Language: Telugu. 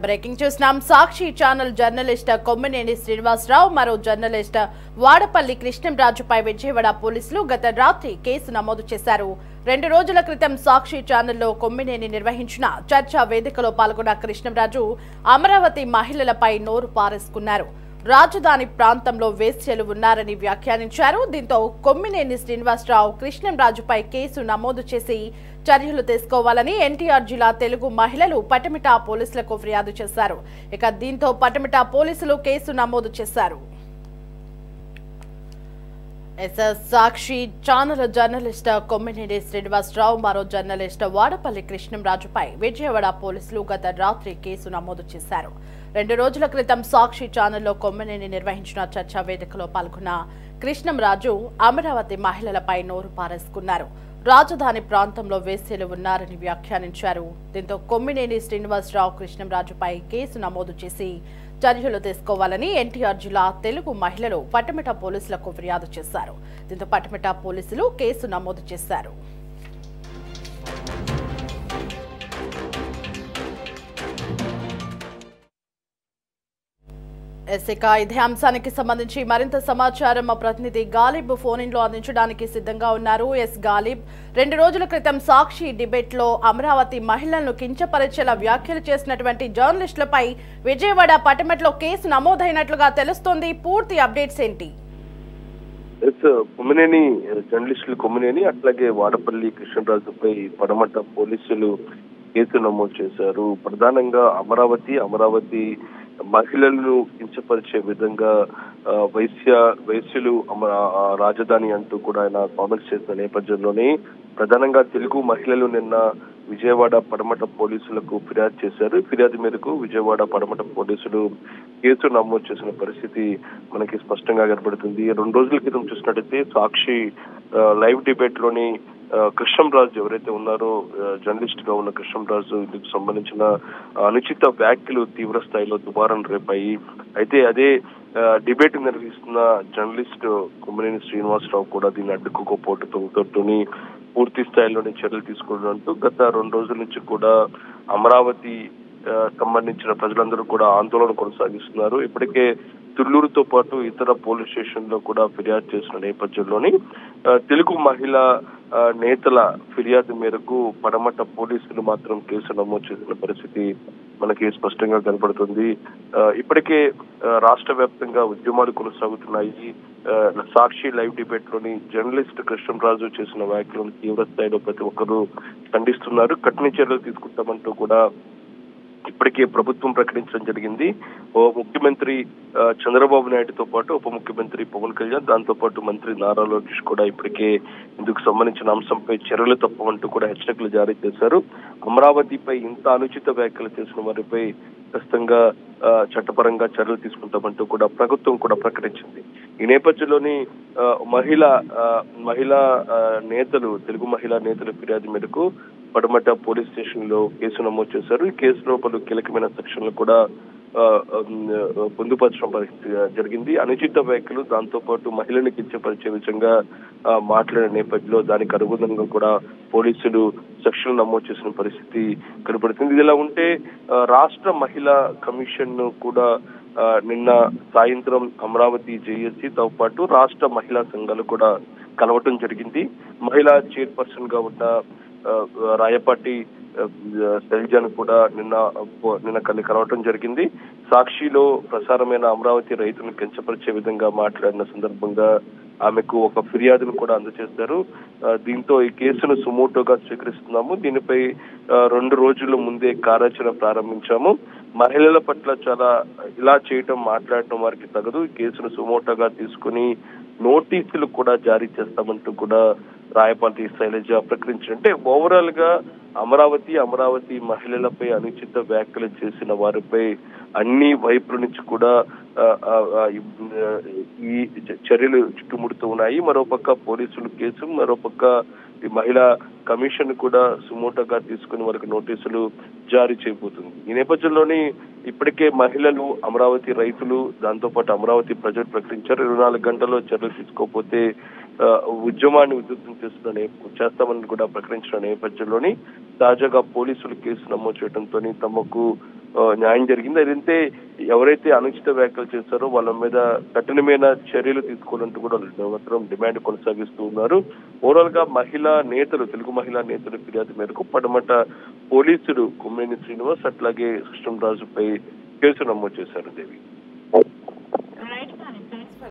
బ్రేకింగ్ చూస్తున్నాం. సాక్షి ఛానల్ జర్నలిస్ట్ కొమ్మినేని శ్రీనివాసరావు, మరో జర్నలిస్ట్ వాడపల్లి కృష్ణంరాజుపై విజయవాడ పోలీసులు గత రాత్రి కేసు నమోదు చేశారు. 2 రోజుల క్రితం సాక్షి ఛానల్లో కొమ్మినేని నిర్వహించిన చర్చా వేదికలో పాల్గొన్న కృష్ణంరాజు అమరావతి మహిళలపై నోరు పారేసుకున్నారు. రాజధాని ప్రాంతంలో వేశ్యలు ఉన్నారని వ్యాఖ్యానించారు. దీంతో కొమ్మినేని శ్రీనివాసరావు కృష్ణంరాజుపై కేసు నమోదు చేసి చర్యలు తీసుకోవాలని ఎన్టీఆర్ జిల్లా తెలుగు మహిళలు పటమిట పోలీసులకు ఫిర్యాదు చేశారు. దీంతో పటమిట పోలీసులు కేసు నమోదు చేశారు. సాక్షి ఛానల్ జర్నలిస్ట్ కొమ్మినేని శ్రీనివాసరావు, మరో జర్నలిస్ట్ వాడపల్లి కృష్ణంరాజుపై విజయవాడ పోలీసులు గత రాత్రి కేసు నమోదు చేశారు. 2 రోజుల క్రితం సాక్షి ఛానల్లో కొమ్మినేని నిర్వహించిన చర్చా వేదికలో పాల్గొన్న కృష్ణంరాజు అమరావతి మహిళలపై నోరు పారేసుకున్నారు. రాజధాని ప్రాంతంలో వేశ్యలు ఉన్నారని వ్యాఖ్యానించారు. దీంతో కొమ్మినేని శ్రీనివాసరావు కృష్ణంరాజుపై కేసు నమోదు చేసి చర్యలు తీసుకోవాలని ఎన్టీఆర్ జిల్లా తెలుగు మహిళలు పటమిట పోలీసులకు ఫిర్యాదు చేశారు. దీంతో పటమిట పోలీసులు కేసు నమోదు చేశారు. ఇదే అంశానికి సంబంధించి మరింత సమాచారం మా ప్రతినిధి గాలిబ్ ఫోన్ ఇన్ లో అందించడానికి సిద్ధంగా ఉన్నారు. గాలిబ్, 2 రోజుల క్రితం సాక్షి డిబేట్ లో అమరావతి మహిళలను కించపరిచేలా వ్యాఖ్యలు చేసినటువంటి జర్నలిస్టులపై విజయవాడ పటమట్లో కేసు నమోదైనట్లుగా తెలుస్తోంది. పూర్తి అప్డేట్స్ ఏంటి? కొమ్మినేని జర్నలిస్టులు కొమ్మినేని అట్లాగే వాడపల్లి కృష్ణరాజుపై పడమట పోలీసులు కేసు నమోదు చేశారు. ప్రధానంగా అమరావతి మహిళలను కించపరిచే విధంగా వైశ్యులు రాజధాని అంటూ కూడా ఆయన కామెంట్స్ చేసిన నేపథ్యంలోనే ప్రధానంగా తెలుగు మహిళలు నిన్న విజయవాడ పడమట పోలీసులకు ఫిర్యాదు చేశారు. ఫిర్యాదు మేరకు విజయవాడ పడమట పోలీసులు కేసు నమోదు చేసిన పరిస్థితి మనకి స్పష్టంగా కనబడుతుంది. 2 రోజుల క్రితం చూసినట్టయితే సాక్షి లైవ్ డిబేట్ లోని కృష్ణంరాజు ఎవరైతే ఉన్నారో జర్నలిస్ట్ గా ఉన్న కృష్ణంరాజు ఇందుకు సంబంధించిన అనుచిత వ్యాఖ్యలు తీవ్ర స్థాయిలో దుమారం రేపాయి. అయితే అదే డిబేట్ నిర్వహిస్తున్న జర్నలిస్ట్ కొమ్మినేని శ్రీనివాసరావు కూడా దీన్ని అడ్డుకోకపోవడంతోని పూర్తి స్థాయిలోనే చర్యలు తీసుకోవడంతో గత 2 రోజుల నుంచి కూడా అమరావతి సంబంధించిన ప్రజలందరూ కూడా ఆందోళన కొనసాగిస్తున్నారు. ఇప్పటికే తుళ్లూరుతో పాటు ఇతర పోలీస్ స్టేషన్ లో కూడా ఫిర్యాదు చేసిన నేపథ్యంలోని తెలుగు మహిళా నేతల ఫిర్యాదు మేరకు పడమట పోలీసులు మాత్రం కేసు నమోదు చేసిన పరిస్థితి మనకి స్పష్టంగా కనపడుతుంది. ఇప్పటికే రాష్ట్ర వ్యాప్తంగా ఉద్యమాలు కొనసాగుతున్నాయి. సాక్షి లైవ్ డిబేట్ లోని జర్నలిస్ట్ కృష్ణంరాజు చేసిన వ్యాఖ్యలను తీవ్ర స్థాయిలో ప్రతి ఒక్కరూ ఖండిస్తున్నారు. కఠిన చర్యలు తీసుకుంటామంటూ కూడా ఇప్పటికే ప్రభుత్వం ప్రకటించడం జరిగింది. ముఖ్యమంత్రి చంద్రబాబు నాయుడుతో పాటు ఉప ముఖ్యమంత్రి పవన్ కళ్యాణ్, దాంతో పాటు మంత్రి నారా లోకేష్ కూడా ఇప్పటికే ఇందుకు సంబంధించిన అంశంపై చర్యలు తప్పవంటూ కూడా హెచ్చరికలు జారీ చేశారు. అమరావతిపై ఇంత అనుచిత వ్యాఖ్యలు చేసిన వారిపై ఖచ్చితంగా చట్టపరంగా చర్యలు తీసుకుంటామంటూ కూడా ప్రభుత్వం కూడా ప్రకటించింది. ఈ నేపథ్యంలోని మహిళా నేతలు తెలుగు మహిళా నేతల ఫిర్యాదు మేరకు పడమట పోలీస్ స్టేషన్ లో కేసు నమోదు చేశారు. ఈ కేసులో పలు కీలకమైన సెక్షన్లు కూడా పొందుపరచడం జరిగింది. అనుచిత వ్యాఖ్యలు, దాంతో పాటు మహిళని కించపరిచే విధంగా మాట్లాడిన నేపథ్యంలో దానికి అనుగుణంగా కూడా పోలీసులు సెక్షన్లు నమోదు చేసిన పరిస్థితి కనబడుతుంది. ఇది ఇలా ఉంటే రాష్ట్ర మహిళా కమిషన్ కూడా నిన్న సాయంత్రం అమరావతి జేఏసీతో పాటు రాష్ట్ర మహిళా సంఘాలు కూడా కలవటం జరిగింది. మహిళా చైర్పర్సన్ గా ఉన్న రాయపాటి శైలజను కూడా నిన్న కలవటం జరిగింది. సాక్షిలో ప్రసారమైన అమరావతి రైతులను కించపరిచే విధంగా మాట్లాడిన సందర్భంగా ఆమెకు ఒక ఫిర్యాదును కూడా అందజేశారు. దీంతో ఈ కేసును సుమోటోగా స్వీకరిస్తున్నాము. దీనిపై 2 రోజుల ముందే కార్యాచరణ ప్రారంభించాము. మహిళల పట్ల చాలా ఇలా చేయటం, మాట్లాడటం వారికి తగదు. ఈ కేసును సుమోటోగా తీసుకుని నోటీసులు కూడా జారీ చేస్తామంటూ కూడా రాయపాటి శైలజ ప్రకటించారంటే ఓవరాల్ గా అమరావతి మహిళలపై అనుచిత వ్యాఖ్యలు చేసిన వారిపై అన్ని వైపుల నుంచి కూడా ఈ చర్యలు చుట్టుముడుతూ ఉన్నాయి. మరోపక్క పోలీసులు కేసు, మరోపక్క ఈ మహిళా కమిషన్ కూడా సుమోటోగా తీసుకుని వారికి నోటీసులు జారీ చేయబోతుంది. ఈ నేపథ్యంలోని ఇప్పటికే మహిళలు, అమరావతి రైతులు, దాంతో పాటు అమరావతి ప్రజలు ప్రకటించారు 24 గంటల్లో చర్యలు తీసుకోకపోతే ఉద్యమాన్ని ఉధృతం చేస్తామని కూడా ప్రకటించిన నేపథ్యంలోని తాజాగా పోలీసులు కేసు నమోదు చేయడంతో తమకు న్యాయం జరిగింది. అదంటే ఎవరైతే అనుచిత వ్యాఖ్యలు చేస్తారో వాళ్ళ మీద కఠినమైన చర్యలు తీసుకోవాలంటూ కూడా నిరంతరం డిమాండ్ కొనసాగిస్తూ ఉన్నారు. ఓవరాల్ గా తెలుగు మహిళా నేతల ఫిర్యాదు మేరకు పడమట పోలీసులు కొమ్మినేని శ్రీనివాస్ అట్లాగే కృష్ణంరాజుపై కేసు నమోదు చేశారు. దేవి.